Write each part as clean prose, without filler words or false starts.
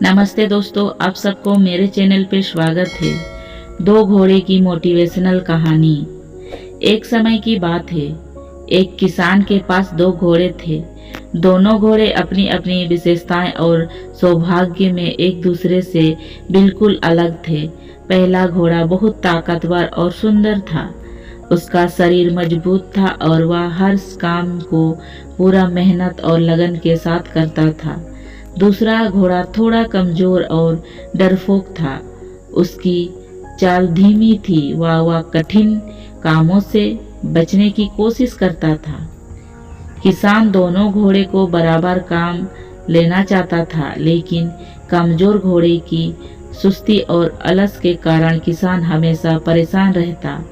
नमस्ते दोस्तों, आप सबको मेरे चैनल पे स्वागत है। दो घोड़े की मोटिवेशनल कहानी। एक समय की बात है, एक किसान के पास दो घोड़े थे। दोनों घोड़े अपनी अपनी विशेषताएं और सौभाग्य में एक दूसरे से बिल्कुल अलग थे। पहला घोड़ा बहुत ताकतवर और सुंदर था। उसका शरीर मजबूत था और वह हर काम को पूरा मेहनत और लगन के साथ करता था। दूसरा घोड़ा थोड़ा कमजोर और डरपोक था। उसकी चाल धीमी थी। वह कठिन कामों से बचने की कोशिश करता था। किसान दोनों घोड़े को बराबर काम लेना चाहता था, लेकिन कमजोर घोड़े की सुस्ती और आलस के कारण किसान हमेशा परेशान रहता।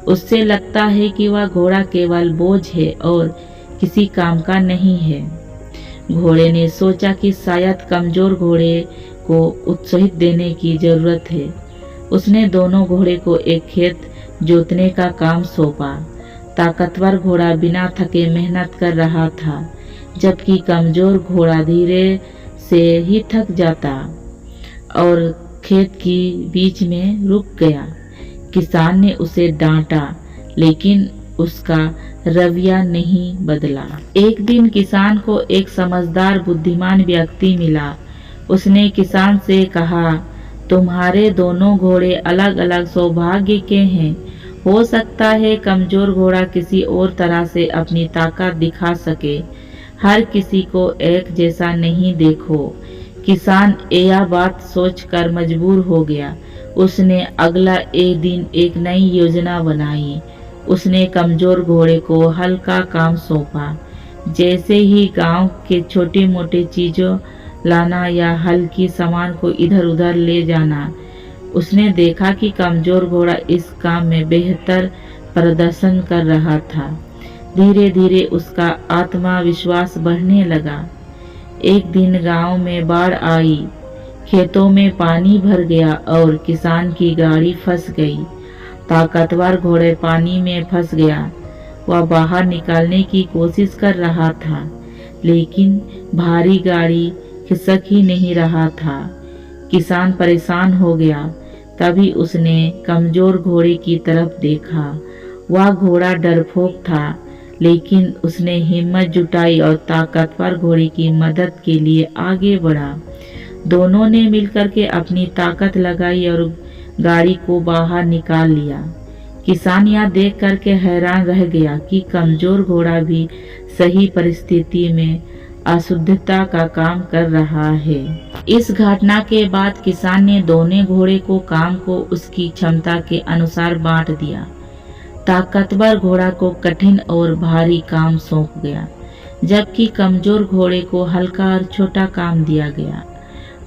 उससे लगता है कि वह घोड़ा केवल बोझ है और किसी काम का नहीं है। घोड़े ने सोचा कि शायद कमजोर घोड़े को उत्साहित देने की जरूरत है। उसने दोनों घोड़े को एक खेत जोतने का काम सौंपा। ताकतवर घोड़ा बिना थके मेहनत कर रहा था, जबकि कमजोर घोड़ा धीरे से ही थक जाता और खेत की बीच में रुक गया। किसान ने उसे डांटा, लेकिन उसका रवैया नहीं बदला। एक दिन किसान को एक समझदार बुद्धिमान व्यक्ति मिला। उसने किसान से कहा, तुम्हारे दोनों घोड़े अलग अलग सौभाग्य के हैं। हो सकता है कमजोर घोड़ा किसी और तरह से अपनी ताकत दिखा सके। हर किसी को एक जैसा नहीं देखो। किसान यह बात सोचकर मजबूर हो गया। उसने अगला एक दिन एक नई योजना बनाई। उसने कमजोर घोड़े को हल्का काम सौंपा, जैसे ही गांव के छोटे मोटे चीजों लाना या हल्की सामान को इधर उधर ले जाना। उसने देखा कि कमजोर घोड़ा इस काम में बेहतर प्रदर्शन कर रहा था। धीरे धीरे उसका आत्मविश्वास बढ़ने लगा। एक दिन गांव में बाढ़ आई। खेतों में पानी भर गया और किसान की गाड़ी फंस गई। ताकतवर घोड़े पानी में फंस गया। वह बाहर निकालने की कोशिश कर रहा था, लेकिन भारी गाड़ी खिसक ही नहीं रहा था। किसान परेशान हो गया। तभी उसने कमजोर घोड़े की तरफ देखा। वह घोड़ा डरपोक था, लेकिन उसने हिम्मत जुटाई और ताकतवर घोड़े की मदद के लिए आगे बढ़ा। दोनों ने मिलकर के अपनी ताकत लगाई और गाड़ी को बाहर निकाल लिया। किसान यह देख करके हैरान रह गया कि कमजोर घोड़ा भी सही परिस्थिति में अशुद्धता का काम कर रहा है। इस घटना के बाद किसान ने दोनों घोड़े को काम को उसकी क्षमता के अनुसार बांट दिया। ताकतवर घोड़ा को कठिन और भारी काम सौंप गया, जबकि कमजोर घोड़े को हल्का और छोटा काम दिया गया।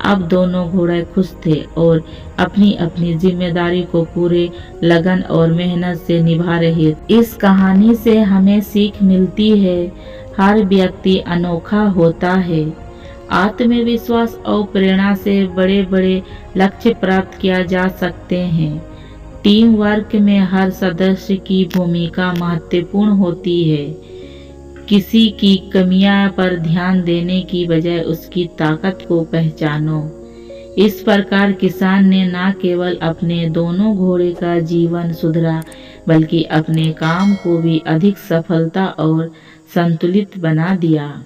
अब दोनों घोड़े खुश थे और अपनी अपनी जिम्मेदारी को पूरे लगन और मेहनत से निभा रहे। इस कहानी से हमें सीख मिलती है, हर व्यक्ति अनोखा होता है। आत्मविश्वास और प्रेरणा से बड़े बड़े लक्ष्य प्राप्त किया जा सकते हैं। टीम वर्क में हर सदस्य की भूमिका महत्वपूर्ण होती है। किसी की कमियां पर ध्यान देने की बजाय उसकी ताकत को पहचानो। इस प्रकार किसान ने न केवल अपने दोनों घोड़े का जीवन सुधरा, बल्कि अपने काम को भी अधिक सफलता और संतुलित बना दिया।